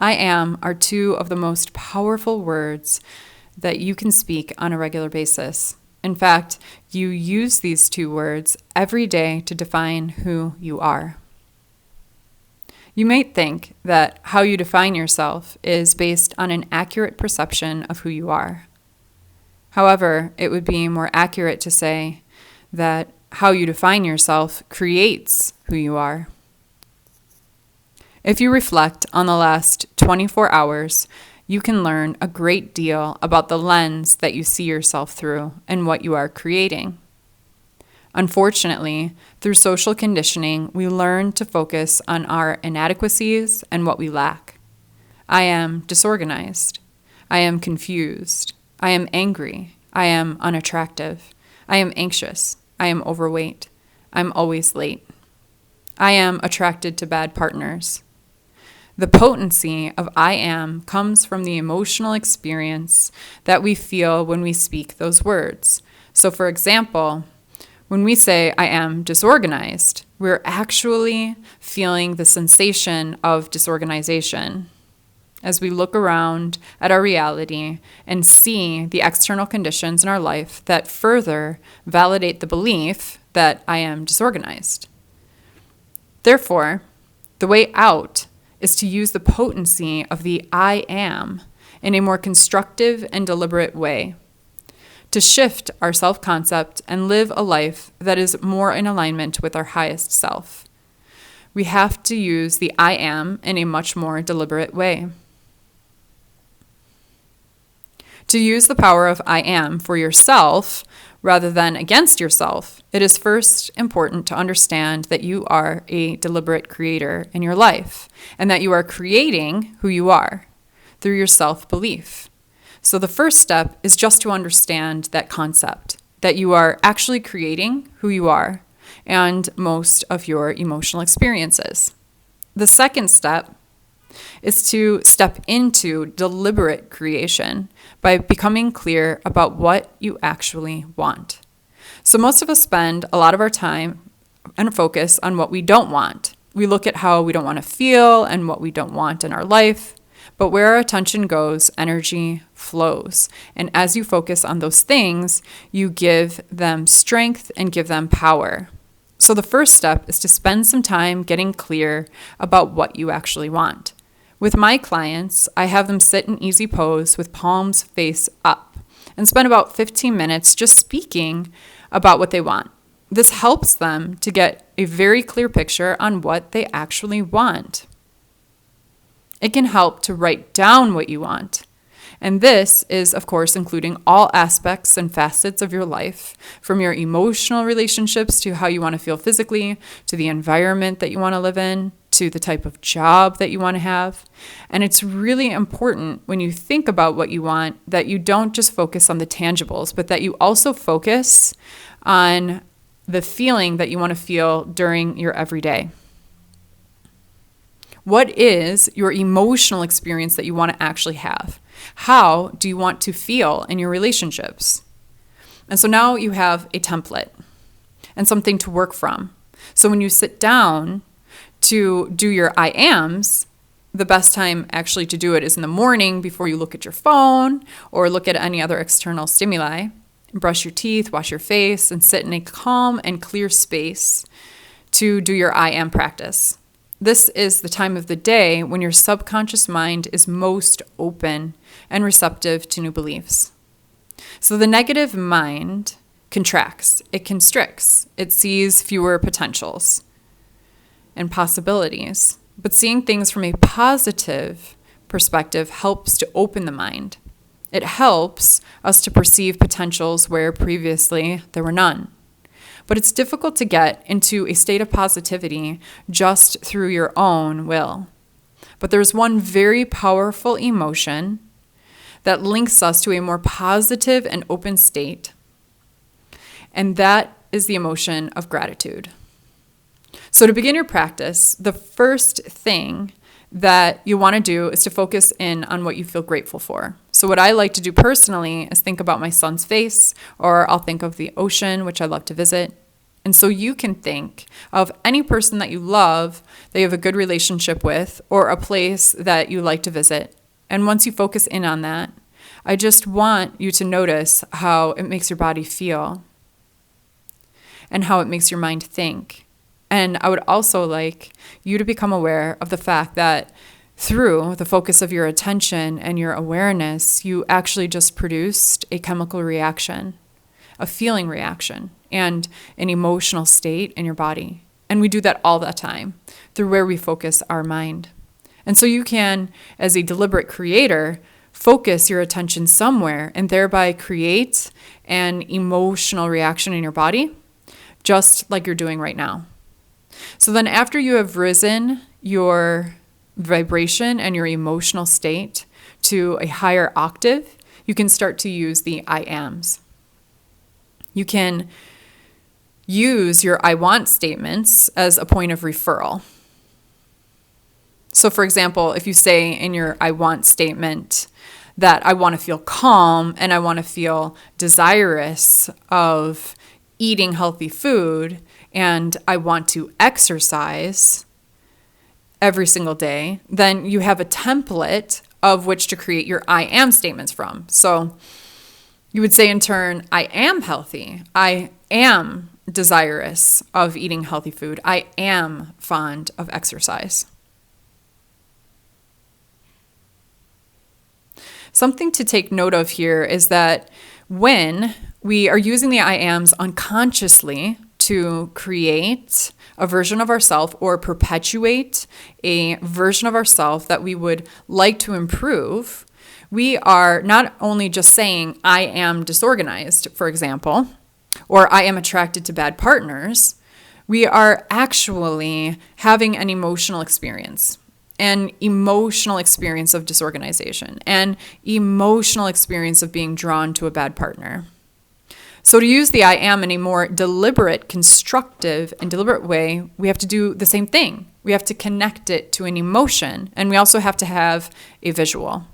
I am are two of the most powerful words that you can speak on a regular basis. In fact, you use these two words every day to define who you are. You might think that how you define yourself is based on an accurate perception of who you are. However, it would be more accurate to say that how you define yourself creates who you are. If you reflect on the last 24 hours, you can learn a great deal about the lens that you see yourself through and what you are creating. Unfortunately, through social conditioning, we learn to focus on our inadequacies and what we lack. I am disorganized. I am confused. I am angry. I am unattractive. I am anxious. I am overweight. I'm always late. I am attracted to bad partners. The potency of I am comes from the emotional experience that we feel when we speak those words. So, for example, when we say I am disorganized, we're actually feeling the sensation of disorganization as we look around at our reality and see the external conditions in our life that further validate the belief that I am disorganized. Therefore, the way out is to use the potency of the I am in a more constructive and deliberate way, to shift our self-concept and live a life that is more in alignment with our highest self. We have to use the I am in a much more deliberate way. To use the power of I am for yourself rather than against yourself, it is first important to understand that you are a deliberate creator in your life and that you are creating who you are through your self-belief. So the first step is just to understand that concept, that you are actually creating who you are and most of your emotional experiences. The second step is to step into deliberate creation by becoming clear about what you actually want. So most of us spend a lot of our time and focus on what we don't want. We look at how we don't want to feel and what we don't want in our life. But where our attention goes, energy flows. And as you focus on those things, you give them strength and give them power. So the first step is to spend some time getting clear about what you actually want. With my clients, I have them sit in easy pose with palms face up and spend about 15 minutes just speaking about what they want. This helps them to get a very clear picture on what they actually want. It can help to write down what you want. And this is, of course, including all aspects and facets of your life, from your emotional relationships to how you want to feel physically, to the environment that you want to live in, to the type of job that you want to have. And it's really important when you think about what you want that you don't just focus on the tangibles, but that you also focus on the feeling that you want to feel during your everyday. What is your emotional experience that you want to actually have? How do you want to feel in your relationships? And so now you have a template and something to work from. So when you sit down to do your I ams, the best time actually to do it is in the morning before you look at your phone or look at any other external stimuli. Brush your teeth, wash your face, and sit in a calm and clear space to do your I am practice. This is the time of the day when your subconscious mind is most open and receptive to new beliefs. So the negative mind contracts, it constricts, it sees fewer potentials and possibilities. But seeing things from a positive perspective helps to open the mind. It helps us to perceive potentials where previously there were none. But it's difficult to get into a state of positivity just through your own will. But there's one very powerful emotion that links us to a more positive and open state, and that is the emotion of gratitude. So to begin your practice, the first thing that you want to do is to focus in on what you feel grateful for. So what I like to do personally is think about my son's face, or I'll think of the ocean, which I love to visit. And so you can think of any person that you love, that you have a good relationship with, or a place that you like to visit. And once you focus in on that, I just want you to notice how it makes your body feel and how it makes your mind think. And I would also like you to become aware of the fact that through the focus of your attention and your awareness, you actually just produced a chemical reaction, a feeling reaction, and an emotional state in your body. And we do that all the time through where we focus our mind. And so you can, as a deliberate creator, focus your attention somewhere and thereby create an emotional reaction in your body, just like you're doing right now. So then after you have risen your vibration and your emotional state to a higher octave, you can start to use the I ams. You can use your I want statements as a point of referral. So for example, if you say in your I want statement that I want to feel calm and I want to feel desirous of eating healthy food and I want to exercise every single day, then you have a template of which to create your I am statements from. So you would say in turn, I am healthy. I am desirous of eating healthy food. I am fond of exercise. Something to take note of here is that when we are using the I ams unconsciously to create a version of ourselves or perpetuate a version of ourselves that we would like to improve, we are not only just saying, I am disorganized, for example, or I am attracted to bad partners, we are actually having an emotional experience of disorganization, an emotional experience of being drawn to a bad partner. So to use the I am in a more deliberate, constructive, and deliberate way, we have to do the same thing. We have to connect it to an emotion, and we also have to have a visual.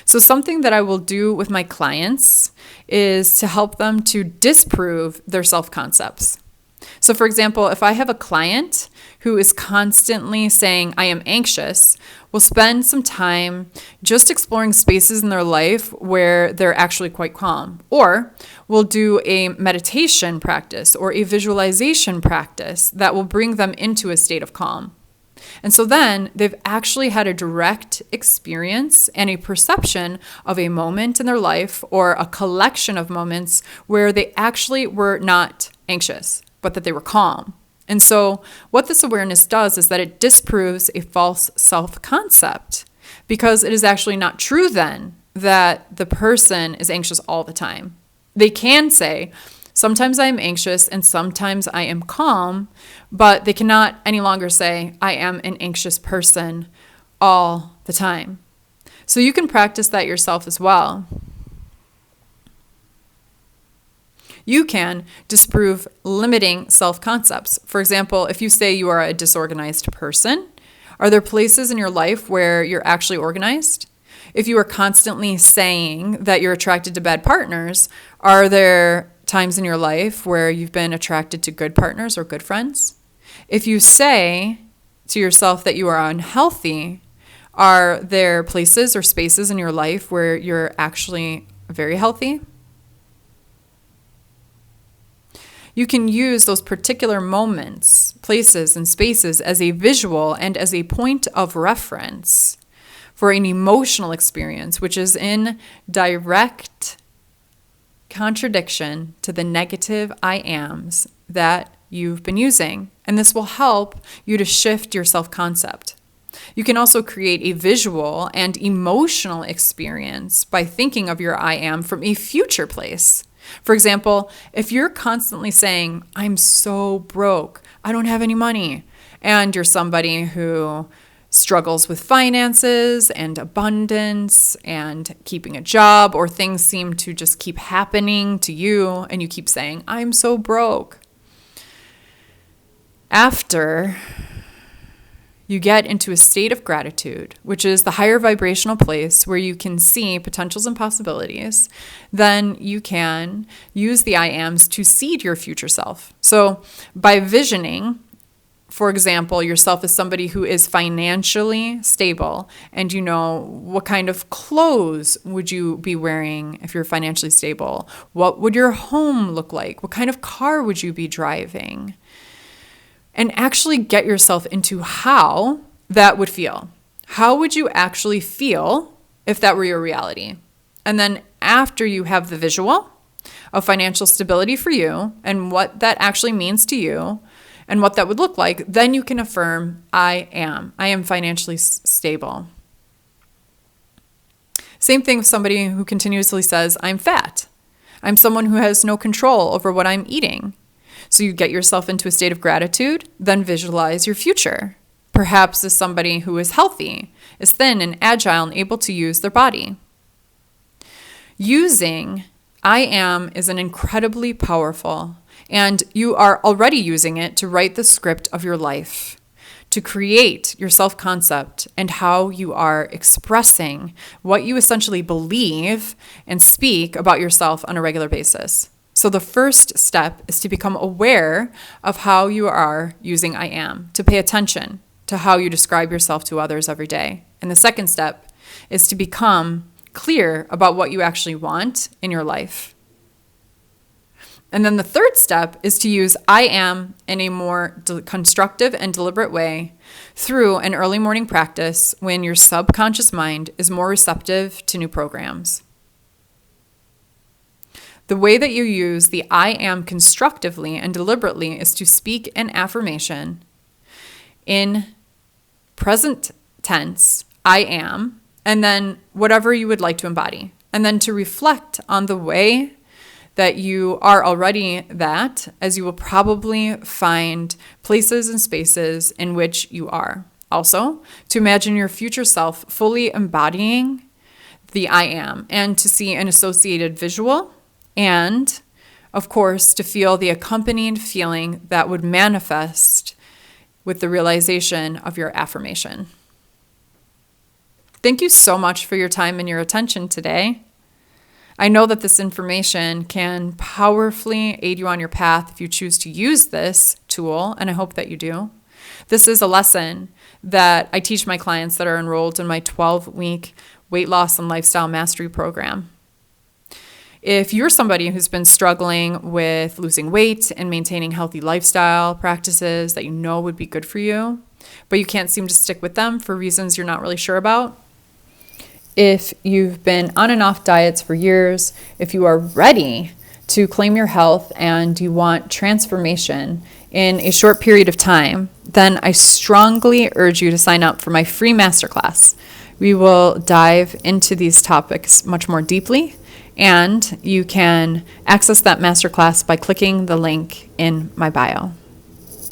So something that I will do with my clients is to help them to disprove their self-concepts. So for example, if I have a client who is constantly saying, I am anxious, we'll spend some time just exploring spaces in their life where they're actually quite calm. Or we'll do a meditation practice or a visualization practice that will bring them into a state of calm. And so then they've actually had a direct experience and a perception of a moment in their life or a collection of moments where they actually were not anxious, but that they were calm. And so what this awareness does is that it disproves a false self-concept, because it is actually not true then that the person is anxious all the time. They can say, sometimes I am anxious and sometimes I am calm, but they cannot any longer say, I am an anxious person all the time. So you can practice that yourself as well. You can disprove limiting self-concepts. For example, if you say you are a disorganized person, are there places in your life where you're actually organized? If you are constantly saying that you're attracted to bad partners, are there times in your life where you've been attracted to good partners or good friends? If you say to yourself that you are unhealthy, are there places or spaces in your life where you're actually very healthy? You can use those particular moments, places, and spaces as a visual and as a point of reference for an emotional experience, which is in direct contradiction to the negative I ams that you've been using. And this will help you to shift your self-concept. You can also create a visual and emotional experience by thinking of your I am from a future place. For example, if you're constantly saying, I'm so broke, I don't have any money, and you're somebody who struggles with finances and abundance and keeping a job, or things seem to just keep happening to you, and you keep saying, I'm so broke. After you get into a state of gratitude, which is the higher vibrational place where you can see potentials and possibilities, then you can use the I ams to seed your future self. So by visioning, for example, yourself as somebody who is financially stable, and you know what kind of clothes would you be wearing if you're financially stable? What would your home look like? What kind of car would you be driving? And actually get yourself into how that would feel. How would you actually feel if that were your reality? And then after you have the visual of financial stability for you and what that actually means to you and what that would look like, then you can affirm, I am financially stable. Same thing with somebody who continuously says, I'm fat. I'm someone who has no control over what I'm eating. So you get yourself into a state of gratitude, then visualize your future. Perhaps as somebody who is healthy, is thin and agile and able to use their body. Using I am is an incredibly powerful, and you are already using it to write the script of your life, to create your self-concept and how you are expressing what you essentially believe and speak about yourself on a regular basis. So the first step is to become aware of how you are using I am, to pay attention to how you describe yourself to others every day. And the second step is to become clear about what you actually want in your life. And then the third step is to use I am in a more constructive and deliberate way through an early morning practice when your subconscious mind is more receptive to new programs. The way that you use the I am constructively and deliberately is to speak an affirmation in present tense, I am, and then whatever you would like to embody. And then to reflect on the way that you are already that, as you will probably find places and spaces in which you are. Also, to imagine your future self fully embodying the I am and to see an associated visual. And, of course, to feel the accompanying feeling that would manifest with the realization of your affirmation. Thank you so much for your time and your attention today. I know that this information can powerfully aid you on your path if you choose to use this tool, and I hope that you do. This is a lesson that I teach my clients that are enrolled in my 12-week weight loss and lifestyle mastery program. If you're somebody who's been struggling with losing weight and maintaining healthy lifestyle practices that you know would be good for you, but you can't seem to stick with them for reasons you're not really sure about, if you've been on and off diets for years, if you are ready to claim your health and you want transformation in a short period of time, then I strongly urge you to sign up for my free masterclass. We will dive into these topics much more deeply, and you can access that masterclass by clicking the link in my bio.